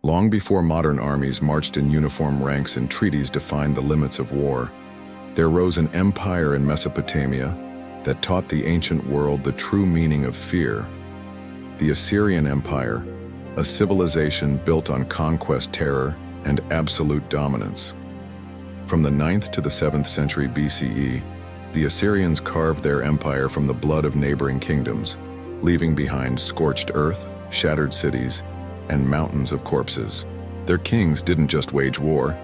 Long before modern armies marched in uniform ranks and treaties defined the limits of war, there rose an empire in Mesopotamia that taught the ancient world the true meaning of fear. The Assyrian Empire, a civilization built on conquest, terror, and absolute dominance. From the 9th to the 7th century BCE, the Assyrians carved their empire from the blood of neighboring kingdoms, leaving behind scorched earth, shattered cities, and mountains of corpses. Their kings didn't just wage war,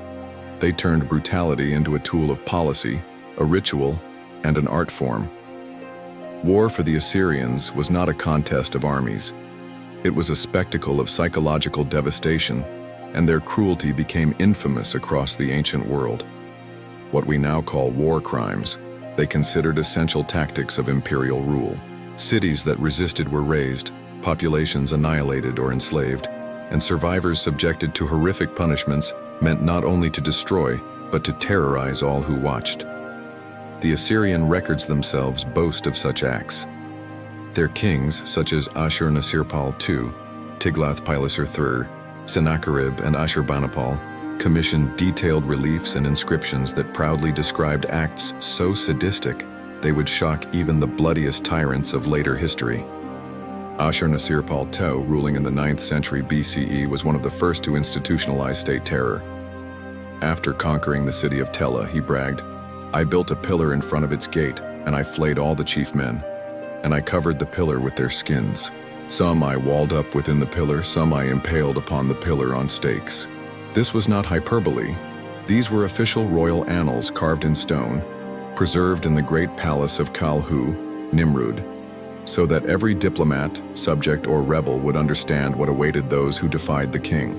they turned brutality into a tool of policy, a ritual, and an art form. War for the Assyrians was not a contest of armies. It was a spectacle of psychological devastation, and their cruelty became infamous across the ancient world. What we now call war crimes, they considered essential tactics of imperial rule. Cities that resisted were razed, populations annihilated or enslaved, and survivors subjected to horrific punishments meant not only to destroy, but to terrorize all who watched. The Assyrian records themselves boast of such acts. Their kings, such as Ashur-nasirpal II, Tiglath-Pileser III, Sennacherib, and Ashurbanipal, commissioned detailed reliefs and inscriptions that proudly described acts so sadistic they would shock even the bloodiest tyrants of later history. Ashur-nasirpal II, ruling in the 9th century BCE, was one of the first to institutionalize state terror. After conquering the city of Tela, he bragged, "I built a pillar in front of its gate, and I flayed all the chief men, and I covered the pillar with their skins. Some I walled up within the pillar, some I impaled upon the pillar on stakes." This was not hyperbole. These were official royal annals carved in stone, preserved in the great palace of Kalhu, Nimrud, so that every diplomat, subject, or rebel would understand what awaited those who defied the king.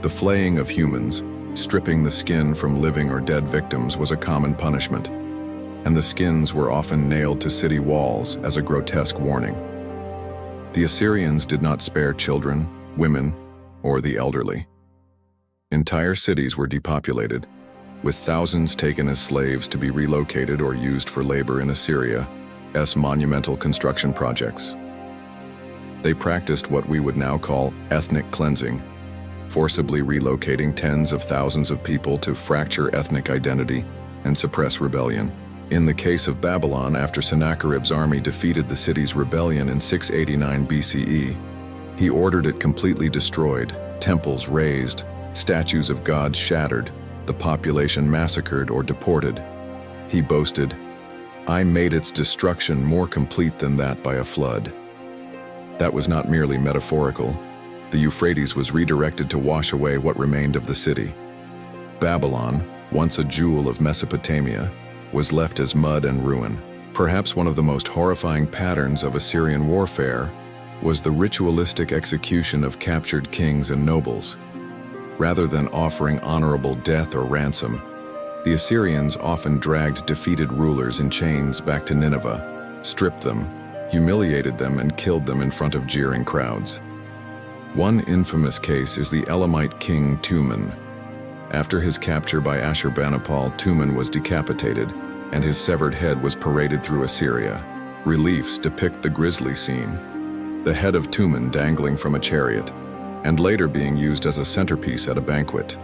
The flaying of humans, stripping the skin from living or dead victims, was a common punishment, and the skins were often nailed to city walls as a grotesque warning. The Assyrians did not spare children, women, or the elderly. Entire cities were depopulated, with thousands taken as slaves to be relocated or used for labor in Assyria's monumental construction projects. They practiced what we would now call ethnic cleansing, forcibly relocating tens of thousands of people to fracture ethnic identity and suppress rebellion. In the case of Babylon, after Sennacherib's army defeated the city's rebellion in 689 BCE, he ordered it completely destroyed, temples razed, statues of gods shattered, the population massacred or deported. He boasted, "I made its destruction more complete than that by a flood." That was not merely metaphorical. The Euphrates was redirected to wash away what remained of the city. Babylon, once a jewel of Mesopotamia, was left as mud and ruin. Perhaps one of the most horrifying patterns of Assyrian warfare was the ritualistic execution of captured kings and nobles. Rather than offering honorable death or ransom, the Assyrians often dragged defeated rulers in chains back to Nineveh, stripped them, humiliated them, and killed them in front of jeering crowds. One infamous case is the Elamite king Tumen. After his capture by Ashurbanipal, Tumen was decapitated, and his severed head was paraded through Assyria. Reliefs depict the grisly scene, the head of Tumen dangling from a chariot, and later being used as a centerpiece at a banquet.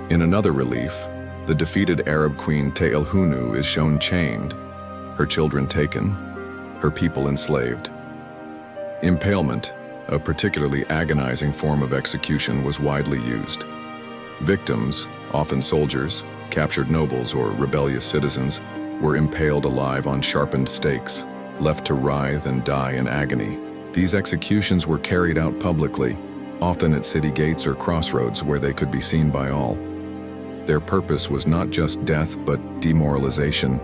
In another relief, the defeated Arab queen Te'elhunu is shown chained, her children taken, her people enslaved. Impalement, a particularly agonizing form of execution, was widely used. Victims, often soldiers, captured nobles, or rebellious citizens, were impaled alive on sharpened stakes, left to writhe and die in agony. These executions were carried out publicly, often at city gates or crossroads where they could be seen by all. Their purpose was not just death, but demoralization.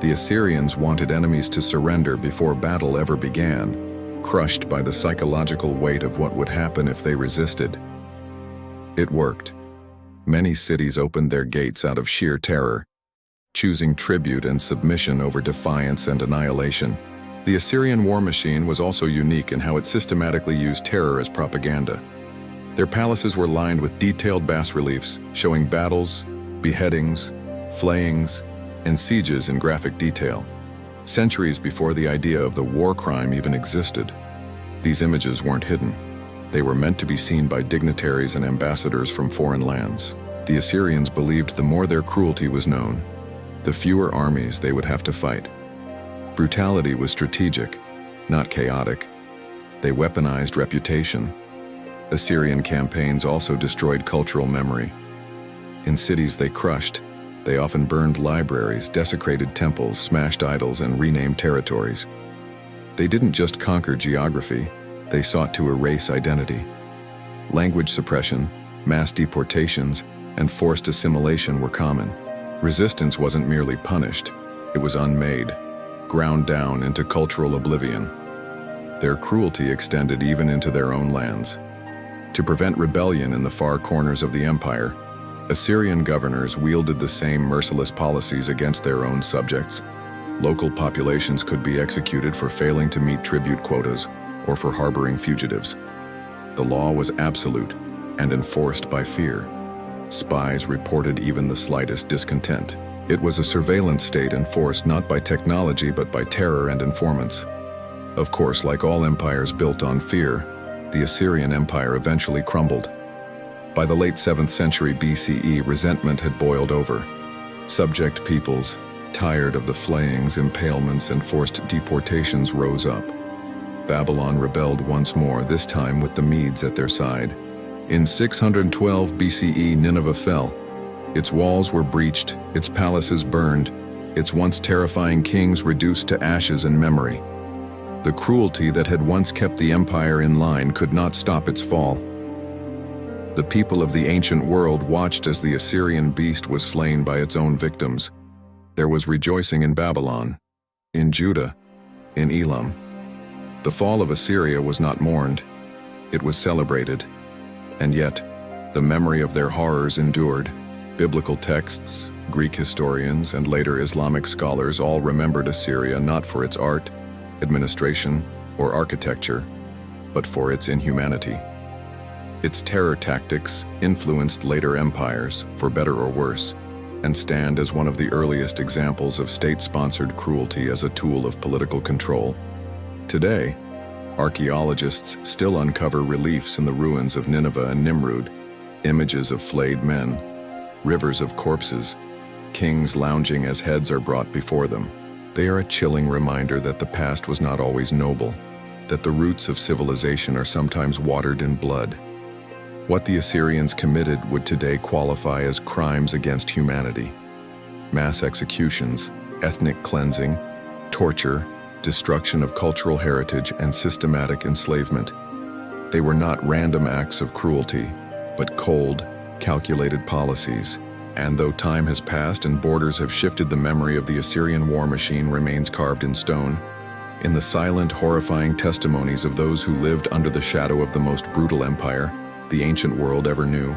The Assyrians wanted enemies to surrender before battle ever began, crushed by the psychological weight of what would happen if they resisted. It worked. Many cities opened their gates out of sheer terror, choosing tribute and submission over defiance and annihilation. The Assyrian war machine was also unique in how it systematically used terror as propaganda. Their palaces were lined with detailed bas-reliefs showing battles, beheadings, flayings, and sieges in graphic detail. Centuries before the idea of the war crime even existed, these images weren't hidden. They were meant to be seen by dignitaries and ambassadors from foreign lands. The Assyrians believed the more their cruelty was known, the fewer armies they would have to fight. Brutality was strategic, not chaotic. They weaponized reputation. Assyrian campaigns also destroyed cultural memory. In cities they crushed, they often burned libraries, desecrated temples, smashed idols, and renamed territories. They didn't just conquer geography, they sought to erase identity. Language suppression, mass deportations, and forced assimilation were common. Resistance wasn't merely punished, it was unmade, ground down into cultural oblivion. Their cruelty extended even into their own lands. To prevent rebellion in the far corners of the empire, Assyrian governors wielded the same merciless policies against their own subjects. Local populations could be executed for failing to meet tribute quotas or for harboring fugitives. The law was absolute and enforced by fear. Spies reported even the slightest discontent. It was a surveillance state enforced not by technology but by terror and informants. Of course, like all empires built on fear, the Assyrian Empire eventually crumbled. By the late 7th century BCE, resentment had boiled over. Subject peoples, tired of the flayings, impalements, and forced deportations, rose up. Babylon rebelled once more, this time with the Medes at their side. In 612 BCE, Nineveh fell. Its walls were breached, its palaces burned, its once terrifying kings reduced to ashes and memory. The cruelty that had once kept the empire in line could not stop its fall. The people of the ancient world watched as the Assyrian beast was slain by its own victims. There was rejoicing in Babylon, in Judah, in Elam. The fall of Assyria was not mourned, it was celebrated. And yet, the memory of their horrors endured. Biblical texts, Greek historians, and later Islamic scholars all remembered Assyria not for its art, administration, or architecture, but for its inhumanity. Its terror tactics influenced later empires, for better or worse, and stand as one of the earliest examples of state-sponsored cruelty as a tool of political control. Today, archaeologists still uncover reliefs in the ruins of Nineveh and Nimrud, images of flayed men, rivers of corpses, kings lounging as heads are brought before them. They are a chilling reminder that the past was not always noble, that the roots of civilization are sometimes watered in blood. What the Assyrians committed would today qualify as crimes against humanity. Mass executions, ethnic cleansing, torture, destruction of cultural heritage, and systematic enslavement. They were not random acts of cruelty, but cold, calculated policies. And though time has passed and borders have shifted, the memory of the Assyrian war machine remains carved in stone. In the silent, horrifying testimonies of those who lived under the shadow of the most brutal empire the ancient world ever knew.